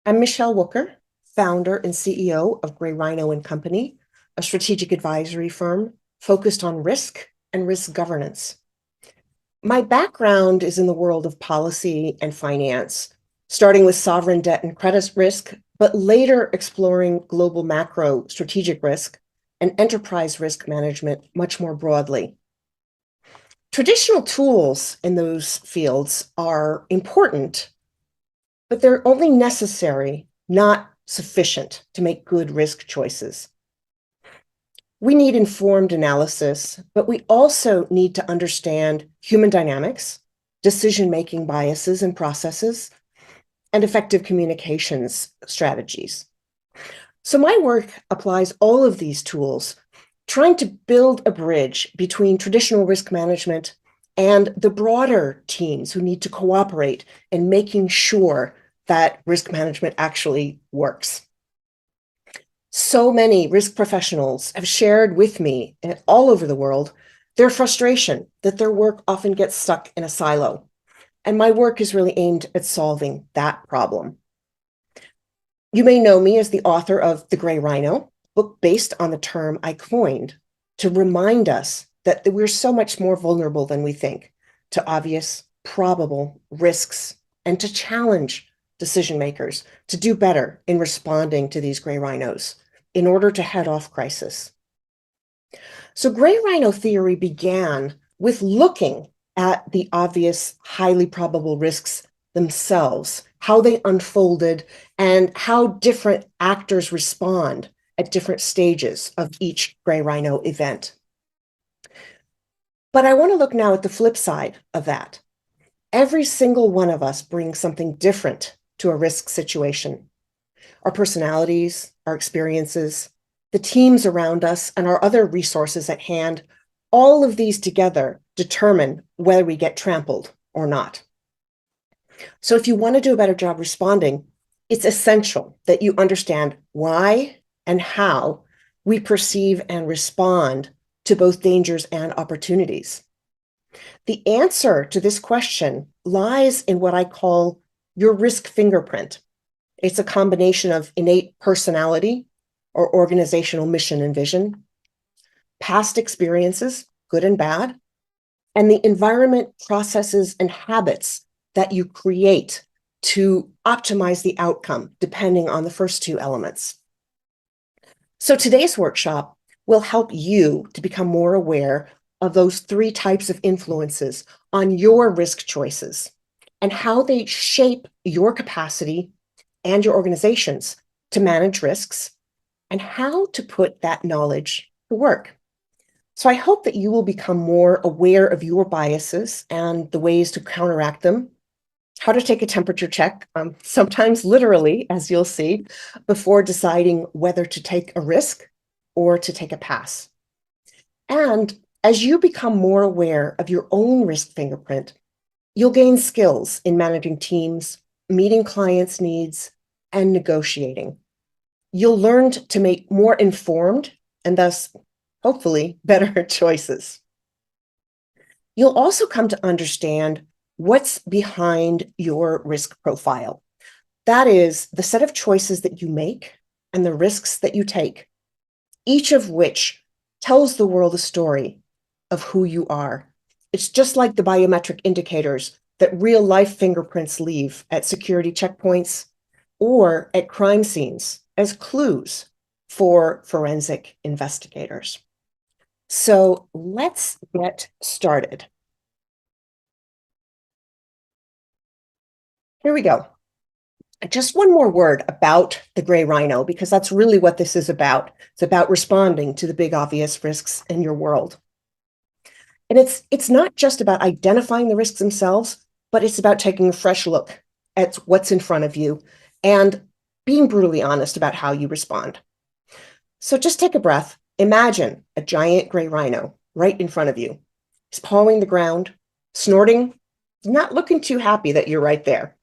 I'm Michele Wucker, founder and CEO of Gray Rhino and Company, a strategic advisory firm focused on risk and risk governance. My background is in the world of policy and finance, starting with sovereign debt and credit risk, but later exploring global macro strategic risk and enterprise risk management much more broadly. Traditional tools in those fields are important, but they're only necessary, not sufficient to make good risk choices. We need informed analysis, but we also need to understand human dynamics, decision-making biases and processes, and effective communications strategies. So my work applies all of these tools, trying to build a bridge between traditional risk management and the broader teams who need to cooperate in making sure that risk management actually works. So many risk professionals have shared with me all over the world their frustration that their work often gets stuck in a silo. And my work is really aimed at solving that problem. You may know me as the author of The Gray Rhino, book based on the term I coined to remind us that we're so much more vulnerable than we think to obvious, probable risks and to challenge decision makers to do better in responding to these gray rhinos in order to head off crisis. So gray rhino theory began with looking at the obvious, highly probable risks themselves, how they unfolded, and how different actors respond at different stages of each gray rhino event. But I want to look now at the flip side of that. Every single one of us brings something different to a risk situation. Our personalities, our experiences, the teams around us, and our other resources at hand, all of these together determine whether we get trampled or not. So if you want to do a better job responding, it's essential that you understand why and how we perceive and respond to both dangers and opportunities. The answer to this question lies in what I call your risk fingerprint. It's a combination of innate personality or organizational mission and vision, past experiences, good and bad, and the environment, processes, and habits that you create to optimize the outcome, depending on the first two elements. So today's workshop will help you to become more aware of those three types of influences on your risk choices and how they shape your capacity and your organizations to manage risks and how to put that knowledge to work. So I hope that you will become more aware of your biases and the ways to counteract them, how to take a temperature check, sometimes literally, as you'll see, before deciding whether to take a risk or to take a pass. And as you become more aware of your own risk fingerprint, you'll gain skills in managing teams, meeting clients' needs, and negotiating. You'll learn to make more informed and thus, hopefully, better choices. You'll also come to understand what's behind your risk profile. That is the set of choices that you make and the risks that you take, each of which tells the world a story of who you are. It's just like the biometric indicators that real-life fingerprints leave at security checkpoints or at crime scenes as clues for forensic investigators. So let's get started. Here we go. Just one more word about the gray rhino, because that's really what this is about. It's about responding to the big obvious risks in your world. And it's not just about identifying the risks themselves, but it's about taking a fresh look at what's in front of you and being brutally honest about how you respond. So just take a breath. Imagine a giant gray rhino right in front of you. He's pawing the ground, snorting, not looking too happy that you're right there.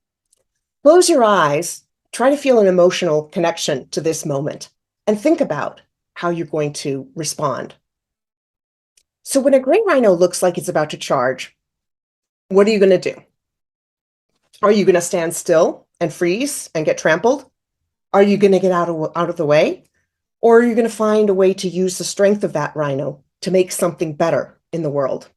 Close your eyes, try to feel an emotional connection to this moment, and think about how you're going to respond. So when a gray rhino looks like it's about to charge, what are you going to do? Are you going to stand still and freeze and get trampled? Are you going to get out of the way? Or are you going to find a way to use the strength of that rhino to make something better in the world?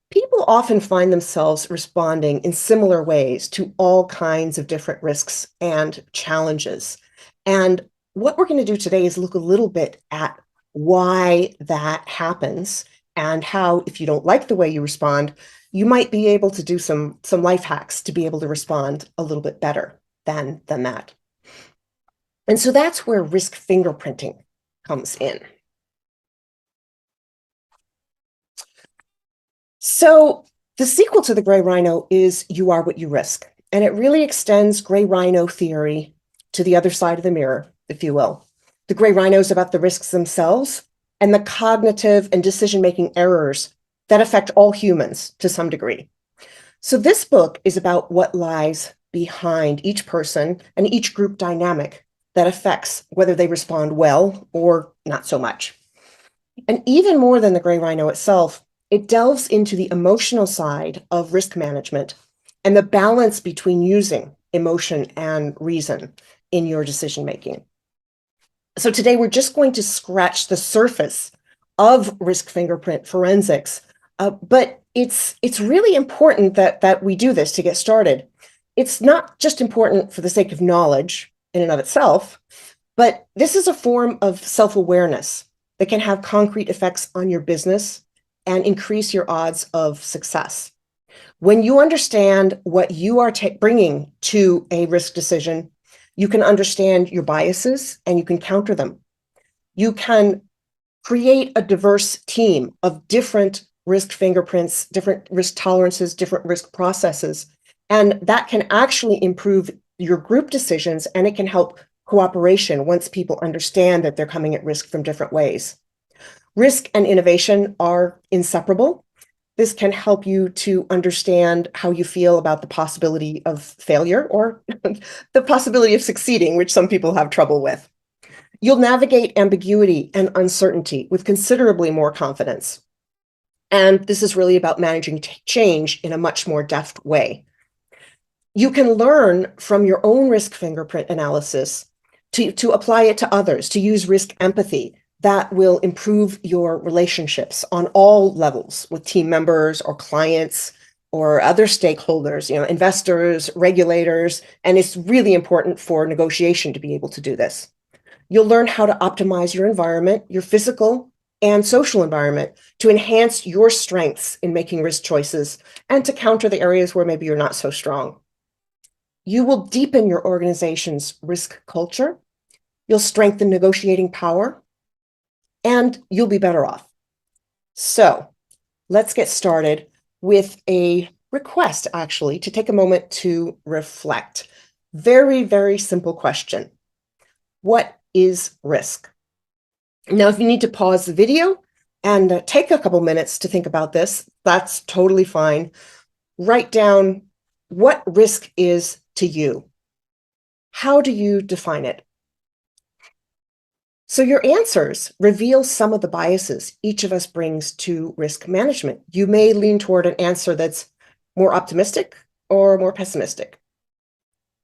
People often find themselves responding in similar ways to all kinds of different risks and challenges. And what we're going to do today is look a little bit at why that happens and how, if you don't like the way you respond, you might be able to do some life hacks to be able to respond a little bit better than that. And so that's where risk fingerprinting comes in. So the sequel to the Gray Rhino is You Are What You Risk. And it really extends Gray Rhino theory to the other side of the mirror, if you will. The Gray Rhino is about the risks themselves and the cognitive and decision-making errors that affect all humans to some degree. So this book is about what lies behind each person and each group dynamic that affects whether they respond well or not so much. And even more than the Gray Rhino itself, it delves into the emotional side of risk management and the balance between using emotion and reason in your decision making. So today we're just going to scratch the surface of risk fingerprint forensics, but it's really important that we do this to get started. It's not just important for the sake of knowledge in and of itself, but this is a form of self-awareness that can have concrete effects on your business and increase your odds of success. When you understand what you are bringing to a risk decision, you can understand your biases and you can counter them. You can create a diverse team of different risk fingerprints, different risk tolerances, different risk processes, and that can actually improve your group decisions, and it can help cooperation once people understand that they're coming at risk from different ways. Risk and innovation are inseparable. This can help you to understand how you feel about the possibility of failure or the possibility of succeeding, which some people have trouble with. You'll navigate ambiguity and uncertainty with considerably more confidence. And this is really about managing change in a much more deft way. You can learn from your own risk fingerprint analysis to apply it to others, to use risk empathy. That will improve your relationships on all levels with team members or clients or other stakeholders, investors, regulators, and it's really important for negotiation to be able to do this. You'll learn how to optimize your environment, your physical and social environment, to enhance your strengths in making risk choices and to counter the areas where maybe you're not so strong. You will deepen your organization's risk culture. You'll strengthen negotiating power, and you'll be better off. So let's get started with a request, actually, to take a moment to reflect. Very, very simple question. What is risk? Now, if you need to pause the video and take a couple minutes to think about this, that's totally fine. Write down what risk is to you. How do you define it? So your answers reveal some of the biases each of us brings to risk management. You may lean toward an answer that's more optimistic or more pessimistic.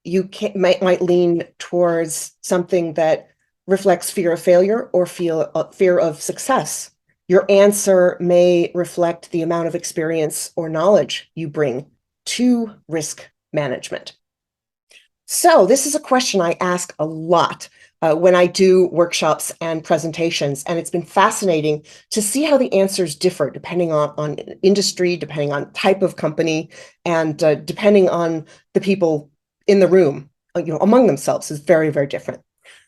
You might lean towards something that reflects fear of failure or fear of success. Your answer may reflect the amount of experience or knowledge you bring to risk management. So this is a question I ask a lot when I do workshops and presentations, and it's been fascinating to see how the answers differ depending on industry, depending on type of company, and depending on the people in the room, among themselves is very, very different.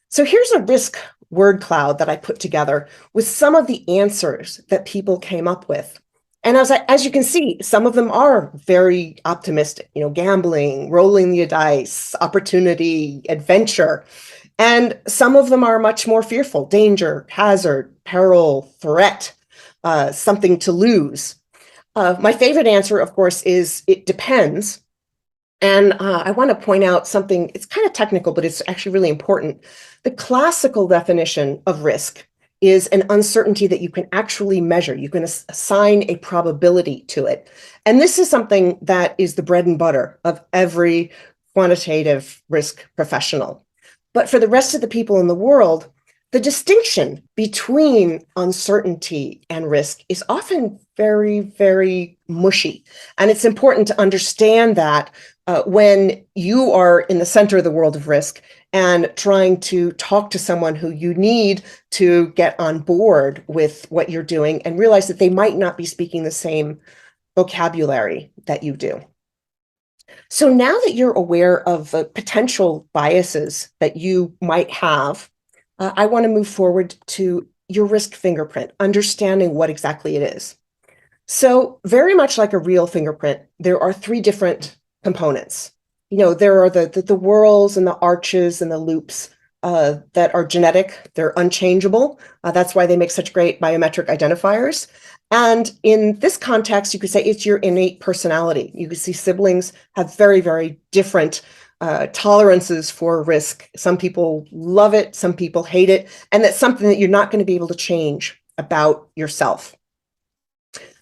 So here's a risk word cloud that I put together with some of the answers that people came up with. And as you can see, some of them are very optimistic, gambling, rolling the dice, opportunity, adventure. And some of them are much more fearful, danger, hazard, peril, threat, something to lose. My favorite answer, of course, is it depends. And I want to point out something, it's kind of technical, but it's actually really important. The classical definition of risk is an uncertainty that you can actually measure. You can assign a probability to it. And this is something that is the bread and butter of every quantitative risk professional. But for the rest of the people in the world, the distinction between uncertainty and risk is often very, very mushy. And it's important to understand that when you are in the center of the world of risk and trying to talk to someone who you need to get on board with what you're doing and realize that they might not be speaking the same vocabulary that you do. So now that you're aware of the potential biases that you might have, I want to move forward to your risk fingerprint, understanding what exactly it is. So very much like a real fingerprint, there are three different components. There are the whorls and the arches and the loops that are genetic. They're unchangeable. That's why they make such great biometric identifiers. And in this context, you could say it's your innate personality. You can see siblings have very, very different tolerances for risk. Some people love it, some people hate it, and that's something that you're not going to be able to change about yourself.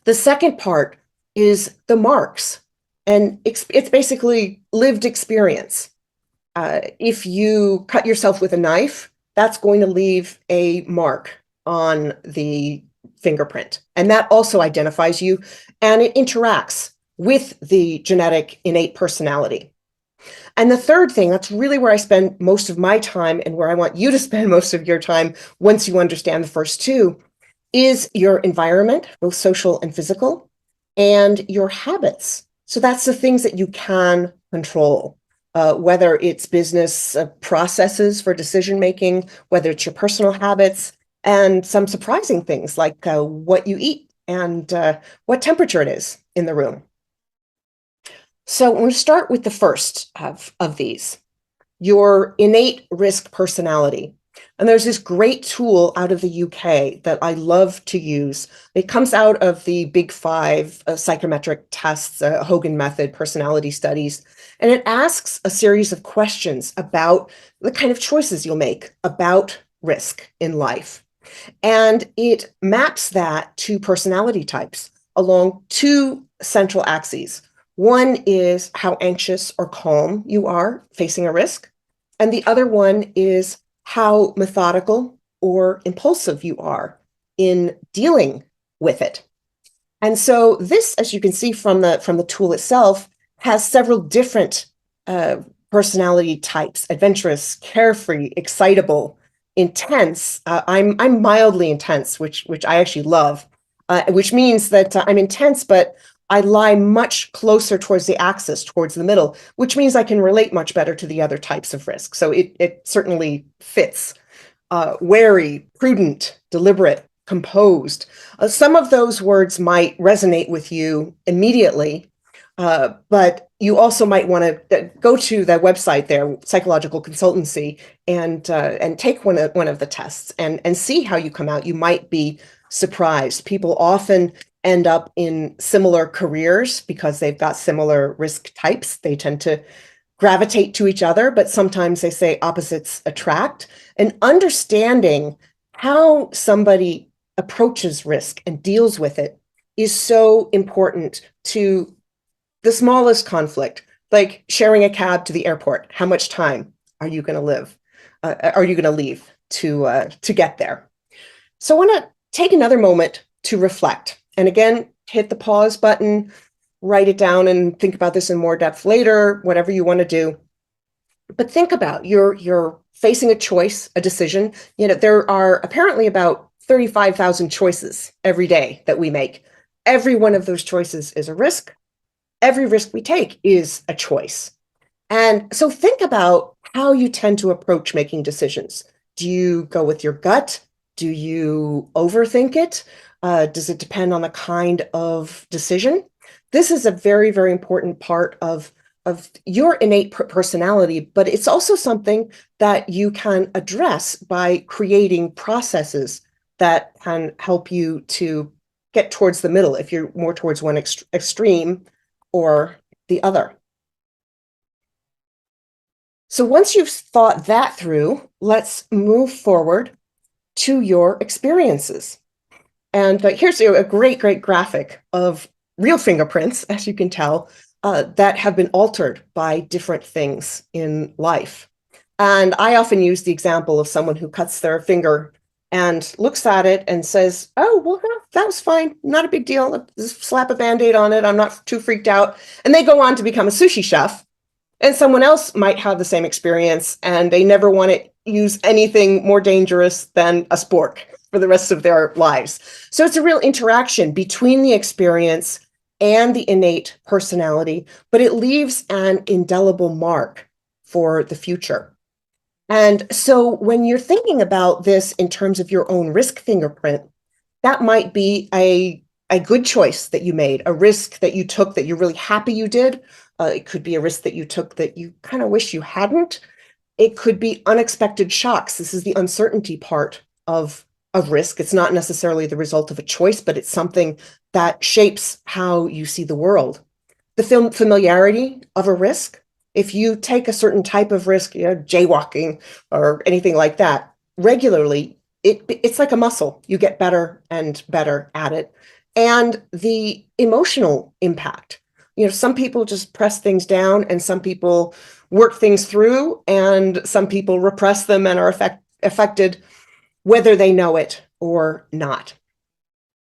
The second part is the marks, and it's basically lived experience. If you cut yourself with a knife, that's going to leave a mark on the fingerprint, and that also identifies you, and it interacts with the genetic innate personality. And the third thing, that's really where I spend most of my time and where I want you to spend most of your time once you understand the first two, is your environment, both social and physical, and your habits. So that's the things that you can control, whether it's business processes for decision making, whether it's your personal habits, and some surprising things like what you eat and what temperature it is in the room. So I'm going to start with the first of these, your innate risk personality. And there's this great tool out of the UK that I love to use. It comes out of the Big Five psychometric tests, Hogan method, personality studies. And it asks a series of questions about the kind of choices you'll make about risk in life. And it maps that to personality types along two central axes. One is how anxious or calm you are facing a risk. And the other one is how methodical or impulsive you are in dealing with it. And so this, as you can see from the tool itself, has several different personality types: adventurous, carefree, excitable, intense. I'm mildly intense, which I actually love, which means that I'm intense, but I lie much closer towards the axis, towards the middle, which means I can relate much better to the other types of risk. So it certainly fits. Wary, prudent, deliberate, composed. Some of those words might resonate with you immediately, but you also might want to go to the website there, Psychological Consultancy, and take one of the tests and see how you come out. You might be surprised. People often end up in similar careers because they've got similar risk types. They tend to gravitate to each other, but sometimes they say opposites attract. And understanding how somebody approaches risk and deals with it is so important to the smallest conflict, like sharing a cab to the airport. How much time are you going to live? Are you going to leave to get there? So I want to take another moment to reflect. And again, hit the pause button, write it down and think about this in more depth later, whatever you want to do. But think about you're facing a choice, a decision. There are apparently about 35,000 choices every day that we make. Every one of those choices is a risk. Every risk we take is a choice. And so think about how you tend to approach making decisions. Do you go with your gut? Do you overthink it? Does it depend on the kind of decision? This is a very, very important part of your innate personality, but it's also something that you can address by creating processes that can help you to get towards the middle if you're more towards one extreme or the other. So once you've thought that through, let's move forward to your experiences. And here's a great graphic of real fingerprints, as you can tell, that have been altered by different things in life. And I often use the example of someone who cuts their finger and looks at it and says, oh, well, that was fine. Not a big deal. Just slap a Band-Aid on it. I'm not too freaked out. And they go on to become a sushi chef. And someone else might have the same experience and they never want to use anything more dangerous than a spork for the rest of their lives. So it's a real interaction between the experience and the innate personality, but it leaves an indelible mark for the future. And so when you're thinking about this in terms of your own risk fingerprint, that might be a good choice that you made, a risk that you took that you're really happy you did. It could be a risk that you took that you kind of wish you hadn't. It could be unexpected shocks. This is the uncertainty part of risk. It's not necessarily the result of a choice, but it's something that shapes how you see the world. The familiarity of a risk. If you take a certain type of risk, jaywalking or anything like that, regularly, it's like a muscle. You get better and better at it. And the emotional impact. Some people just press things down and some people work things through and some people repress them and are affected whether they know it or not.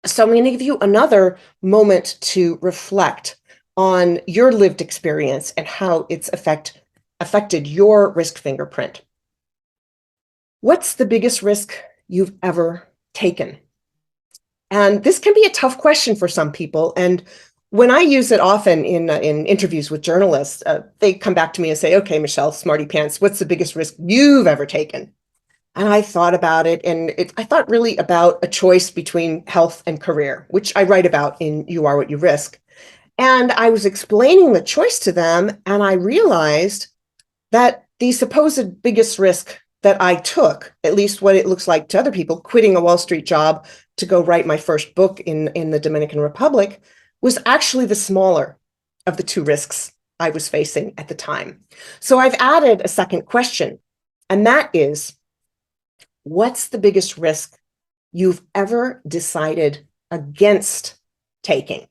So I'm going to give you another moment to reflect on your lived experience and how it's affected your risk fingerprint. What's the biggest risk you've ever taken? And this can be a tough question for some people. And when I use it often in interviews with journalists, they come back to me and say, okay, Michele, smarty pants, what's the biggest risk you've ever taken? And I thought about it, and I thought really about a choice between health and career, which I write about in You Are What You Risk. And I was explaining the choice to them, and I realized that the supposed biggest risk that I took, at least what it looks like to other people, quitting a Wall Street job to go write my first book in the Dominican Republic, was actually the smaller of the two risks I was facing at the time. So I've added a second question, and that is, what's the biggest risk you've ever decided against taking?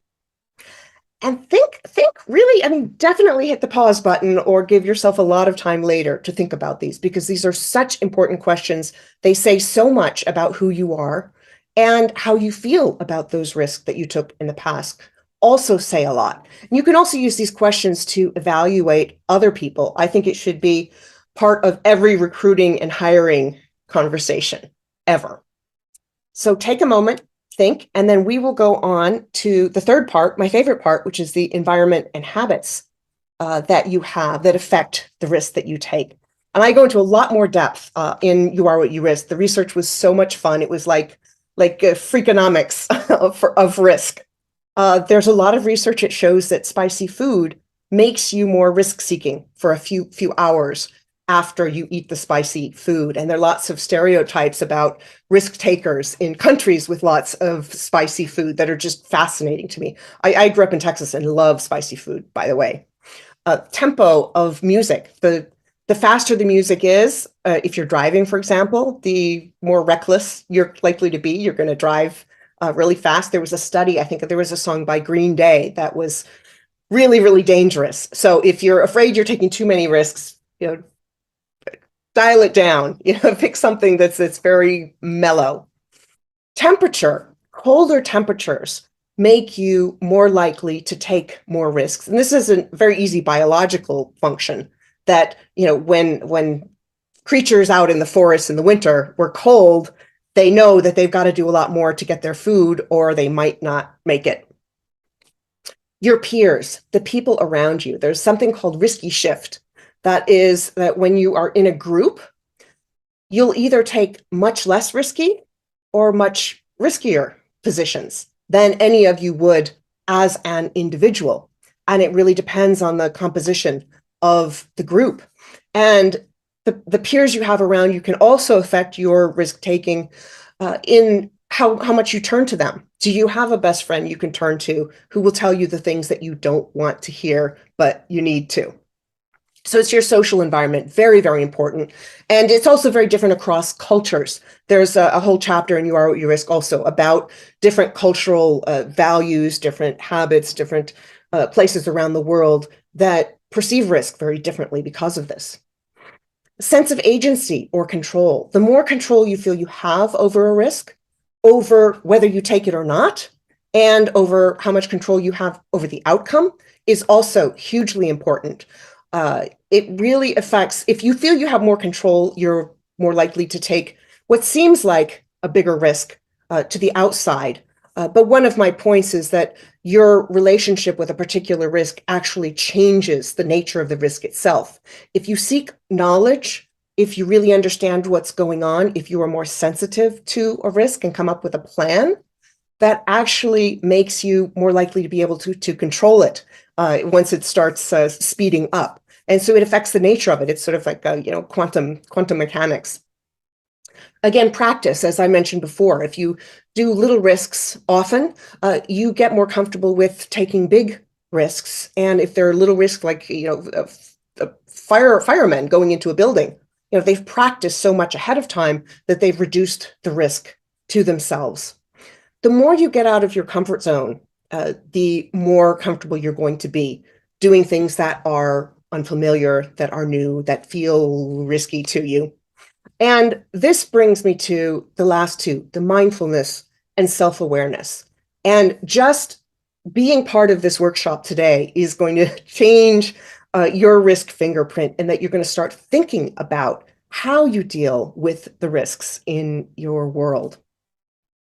And think really, definitely hit the pause button or give yourself a lot of time later to think about these, because these are such important questions. They say so much about who you are, and how you feel about those risks that you took in the past also say a lot. And you can also use these questions to evaluate other people. I think it should be part of every recruiting and hiring conversation ever. So take a moment, think, and then we will go on to the third part, my favorite part, which is the environment and habits that you have that affect the risk that you take. And I go into a lot more depth in You Are What You Risk. The research was so much fun. It was like Freakonomics of risk. There's a lot of research that shows that spicy food makes you more risk-seeking for a few hours after you eat the spicy food. And there are lots of stereotypes about risk takers in countries with lots of spicy food that are just fascinating to me. I grew up in Texas and love spicy food, by the way. Tempo of music. The faster the music is, if you're driving, for example, the more reckless you're likely to be. You're going to drive really fast. There was a study, I think there was a song by Green Day that was really, really dangerous. So if you're afraid you're taking too many risks, dial it down, pick something that's very mellow. Temperature, colder temperatures make you more likely to take more risks. And this is a very easy biological function that, when creatures out in the forest in the winter were cold, they know that they've got to do a lot more to get their food or they might not make it. Your peers, the people around you, there's something called risky shift. That is that when you are in a group, you'll either take much less risky or much riskier positions than any of you would as an individual. And it really depends on the composition of the group. And the peers you have around you can also affect your risk-taking in how much you turn to them. Do you have a best friend you can turn to who will tell you the things that you don't want to hear, but you need to? So it's your social environment, very, very important. And it's also very different across cultures. There's a whole chapter in You Are What You Risk also about different cultural values, different habits, different places around the world that perceive risk very differently because of this. Sense of agency or control. The more control you feel you have over a risk, over whether you take it or not, and over how much control you have over the outcome is also hugely important. It really affects, if you feel you have more control, you're more likely to take what seems like a bigger risk to the outside. But one of my points is that your relationship with a particular risk actually changes the nature of the risk itself. If you seek knowledge, if you really understand what's going on, if you are more sensitive to a risk and come up with a plan, that actually makes you more likely to be able to control it once it starts speeding up. And so it affects the nature of it. It's sort of like quantum mechanics. Again, practice, as I mentioned before, if you do little risks often, you get more comfortable with taking big risks. And if there are little risks, like firemen going into a building, they've practiced so much ahead of time that they've reduced the risk to themselves. The more you get out of your comfort zone, the more comfortable you're going to be doing things that are unfamiliar, that are new, that feel risky to you. And this brings me to the last two, the mindfulness and self-awareness. And just being part of this workshop today is going to change your risk fingerprint, and that you're going to start thinking about how you deal with the risks in your world.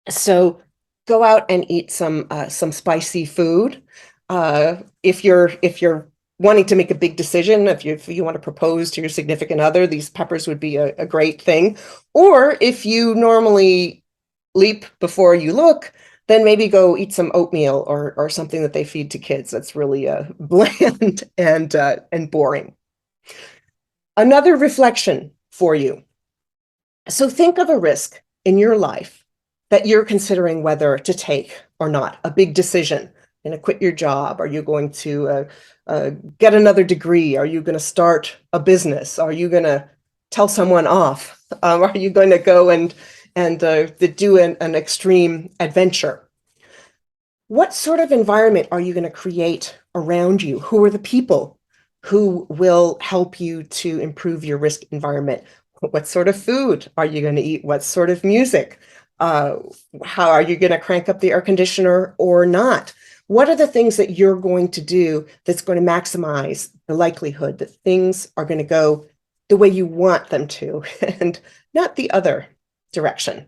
So go out and eat some spicy food. If you're wanting to make a big decision, if you want to propose to your significant other, these peppers would be a great thing. Or if you normally leap before you look, then maybe go eat some oatmeal or something that they feed to kids that's really bland and boring. Another reflection for you. So think of a risk in your life that you're considering whether to take or not, a big decision. Going to quit your job? Are you going to get another degree? Are you going to start a business? Are you going to tell someone off? Are you going to go and do an extreme adventure? What sort of environment are you going to create around you? Who are the people who will help you to improve your risk environment? What sort of food are you going to eat? What sort of music? How are you going to crank up the air conditioner or not? What are the things that you're going to do that's going to maximize the likelihood that things are going to go the way you want them to and not the other direction?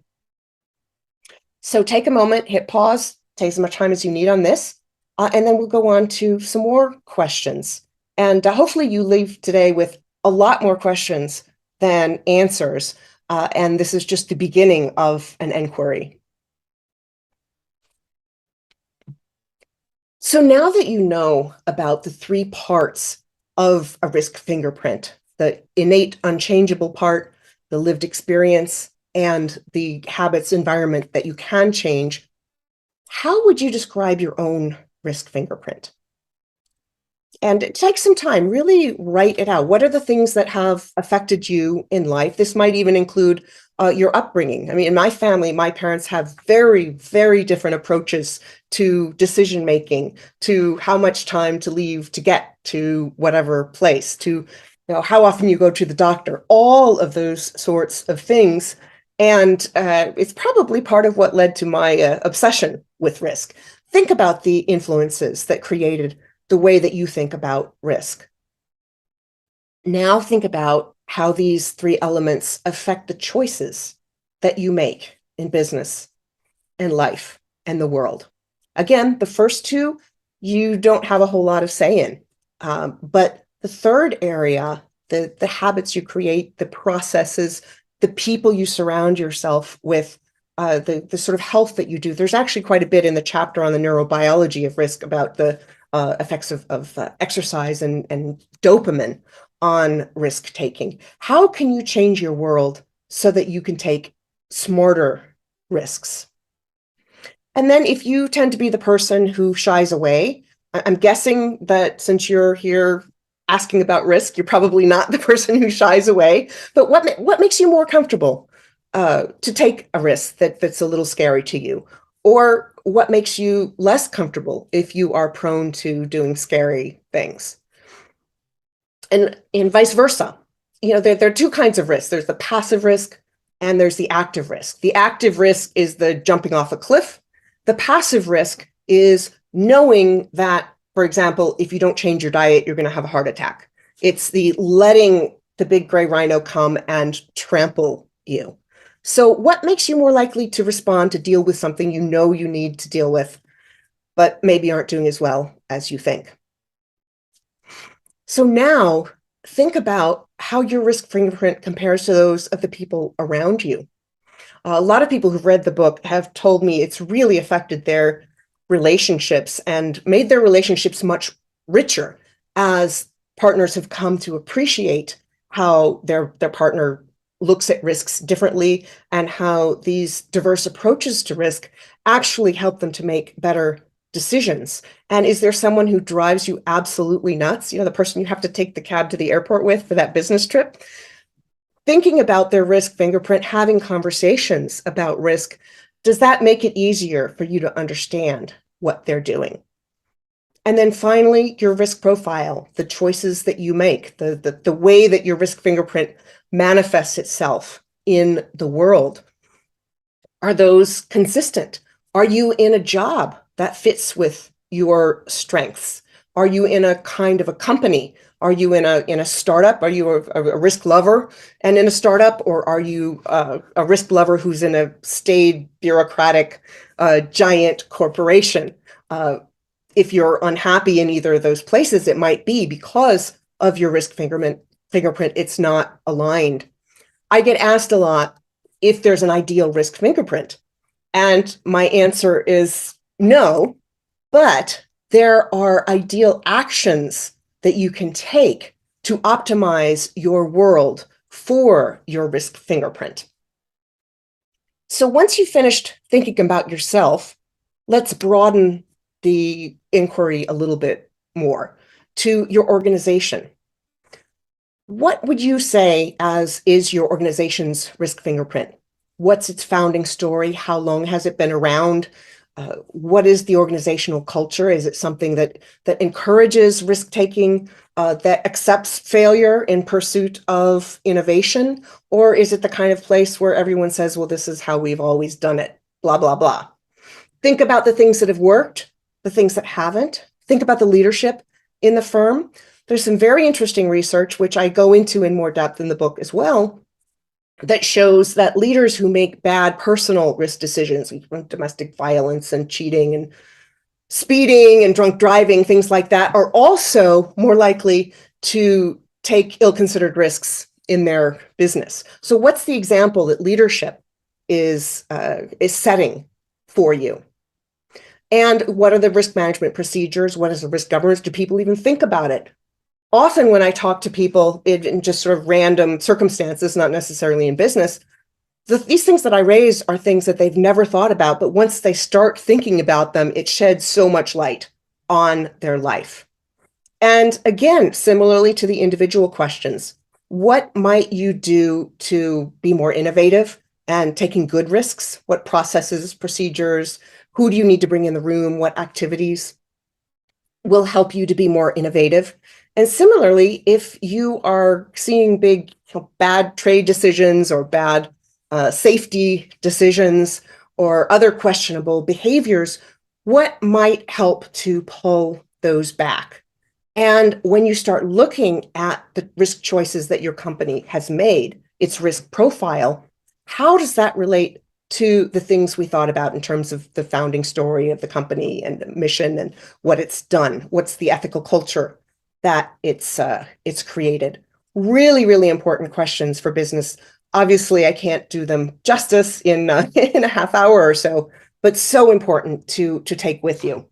So take a moment, hit pause, take as much time as you need on this, and then we'll go on to some more questions. And hopefully you leave today with a lot more questions than answers. And this is just the beginning of an inquiry. So now that you know about the three parts of a risk fingerprint, the innate, unchangeable part, the lived experience, and the habits environment that you can change, how would you describe your own risk fingerprint? And take some time, really write it out. What are the things that have affected you in life? This might even include your upbringing. I mean, in my family, my parents have very, very different approaches to decision making, to how much time to leave to get to whatever place, to how often you go to the doctor, all of those sorts of things. And it's probably part of what led to my obsession with risk. Think about the influences that created the way that you think about risk. Now think about how these three elements affect the choices that you make in business and life and the world. Again, the first two, you don't have a whole lot of say in. But the third area, the habits you create, the processes, the people you surround yourself with, the sort of health that you do. There's actually quite a bit in the chapter on the neurobiology of risk about the effects of exercise and dopamine on risk taking. How can you change your world so that you can take smarter risks? And then if you tend to be the person who shies away, I'm guessing that since you're here asking about risk, you're probably not the person who shies away. But what makes you more comfortable to take a risk that's a little scary to you? Or what makes you less comfortable if you are prone to doing scary things? And vice versa. There are two kinds of risk. There's the passive risk and there's the active risk. The active risk is the jumping off a cliff. The passive risk is knowing that, for example, if you don't change your diet, you're going to have a heart attack. It's the letting the big gray rhino come and trample you. So what makes you more likely to respond to deal with something you know you need to deal with, but maybe aren't doing as well as you think? So now think about how your risk fingerprint compares to those of the people around you. A lot of people who've read the book have told me it's really affected their relationships and made their relationships much richer as partners have come to appreciate how their partner looks at risks differently and how these diverse approaches to risk actually help them to make better decisions. And is there someone who drives you absolutely nuts? The person you have to take the cab to the airport with for that business trip? Thinking about their risk fingerprint, having conversations about risk, does that make it easier for you to understand what they're doing? And then finally, your risk profile, the choices that you make, the way that your risk fingerprint manifests itself in the world. Are those consistent? Are you in a job that fits with your strengths? Are you in a kind of a company? Are you in a startup? Are you a risk lover and in a startup, or are you a risk lover who's in a staid, bureaucratic, giant corporation? If you're unhappy in either of those places, it might be because of your risk fingerprint. It's not aligned. I get asked a lot if there's an ideal risk fingerprint, and my answer is no, but there are ideal actions that you can take to optimize your world for your risk fingerprint. So once you've finished thinking about yourself, let's broaden the inquiry a little bit more to your organization. What would you say is your organization's risk fingerprint? What's its founding story? How long has it been around? What is the organizational culture? Is it something that encourages risk-taking, that accepts failure in pursuit of innovation? Or is it the kind of place where everyone says, well, this is how we've always done it, blah, blah, blah? Think about the things that have worked, the things that haven't. Think about the leadership in the firm. There's some very interesting research, which I go into in more depth in the book as well, that shows that leaders who make bad personal risk decisions, domestic violence and cheating and speeding and drunk driving, things like that, are also more likely to take ill-considered risks in their business. So what's the example that leadership is setting for you? And what are the risk management procedures? What is the risk governance? Do people even think about it? Often when I talk to people in just sort of random circumstances, not necessarily in business, these things that I raise are things that they've never thought about, but once they start thinking about them, it sheds so much light on their life. And again, similarly to the individual questions, what might you do to be more innovative and taking good risks? What processes, procedures, who do you need to bring in the room? What activities will help you to be more innovative? And similarly, if you are seeing big, bad trade decisions or bad safety decisions or other questionable behaviors, what might help to pull those back? And when you start looking at the risk choices that your company has made, its risk profile, how does that relate to the things we thought about in terms of the founding story of the company and the mission and what it's done? What's the ethical culture that it's created? Really, really important questions for business. Obviously, I can't do them justice in a half hour or so, but so important to take with you.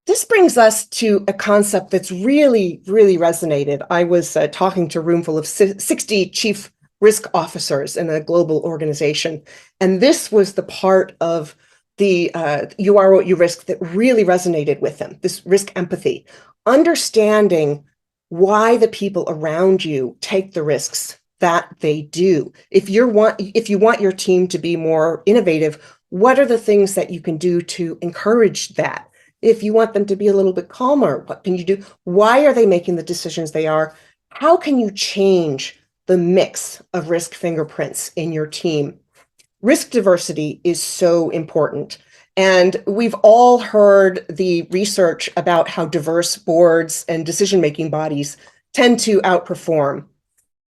This brings us to a concept that's really, really resonated. I was talking to a room full of 60 chief risk officers in a global organization, and this was the part of the you are what you risk that really resonated with them, this risk empathy, understanding why the people around you take the risks that they do. If you want your team to be more innovative, what are the things that you can do to encourage that? If you want them to be a little bit calmer, what can you do? Why are they making the decisions they are? How can you change the mix of risk fingerprints in your team? Risk diversity is so important. And we've all heard the research about how diverse boards and decision-making bodies tend to outperform.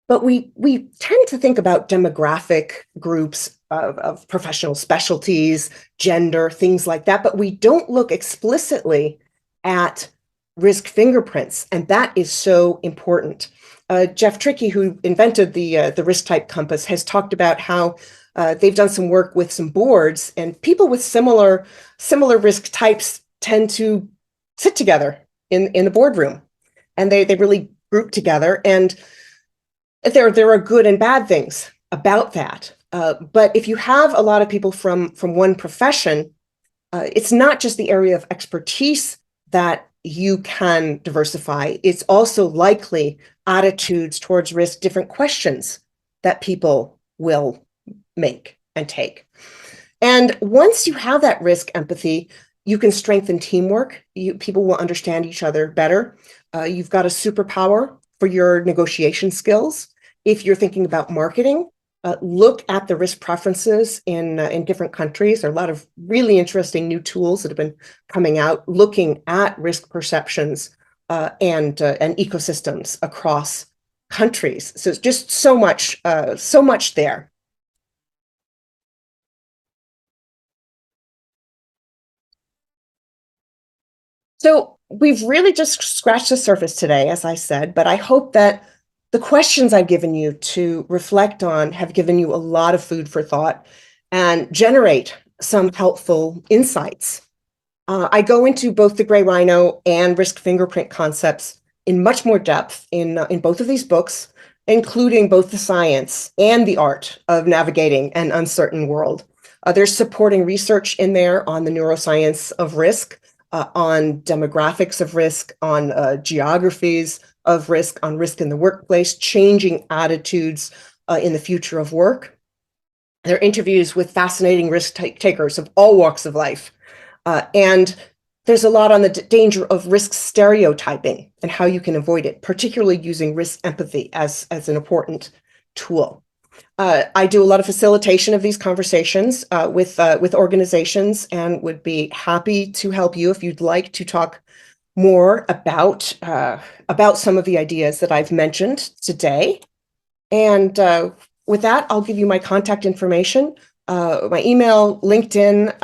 But we tend to think about demographic groups of professional specialties, gender, things like that, but we don't look explicitly at risk fingerprints, and that is so important. Jeff Trickey, who invented the risk type compass, has talked about how they've done some work with some boards, and people with similar risk types tend to sit together in the boardroom, and they really group together. And there are good and bad things about that. But if you have a lot of people from one profession, it's not just the area of expertise that you can diversify. It's also likely attitudes towards risk, different questions that people will make and take. And once you have that risk empathy, you can strengthen teamwork. People will understand each other better. You've got a superpower for your negotiation skills. If you're thinking about marketing, look at the risk preferences in different countries. There are a lot of really interesting new tools that have been coming out looking at risk perceptions and ecosystems across countries. So it's just so much there. So we've really just scratched the surface today, as I said, but I hope that the questions I've given you to reflect on have given you a lot of food for thought and generate some helpful insights. I go into both the Gray Rhino and risk fingerprint concepts in much more depth in both of these books, including both the science and the art of navigating an uncertain world. There's supporting research in there on the neuroscience of risk, on demographics of risk, on geographies of risk, on risk in the workplace, changing attitudes in the future of work. There are interviews with fascinating risk takers of all walks of life. And there's a lot on the danger of risk stereotyping and how you can avoid it, particularly using risk empathy as an important tool. I do a lot of facilitation of these conversations with organizations and would be happy to help you if you'd like to talk more about some of the ideas that I've mentioned today. And with that, I'll give you my contact information, my email, LinkedIn,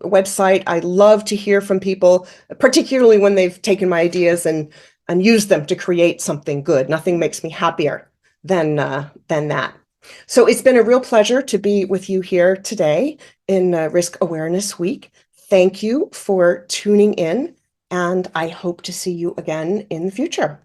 website. I love to hear from people, particularly when they've taken my ideas and used them to create something good. Nothing makes me happier than that. So it's been a real pleasure to be with you here today in Risk Awareness Week. Thank you for tuning in, and I hope to see you again in the future.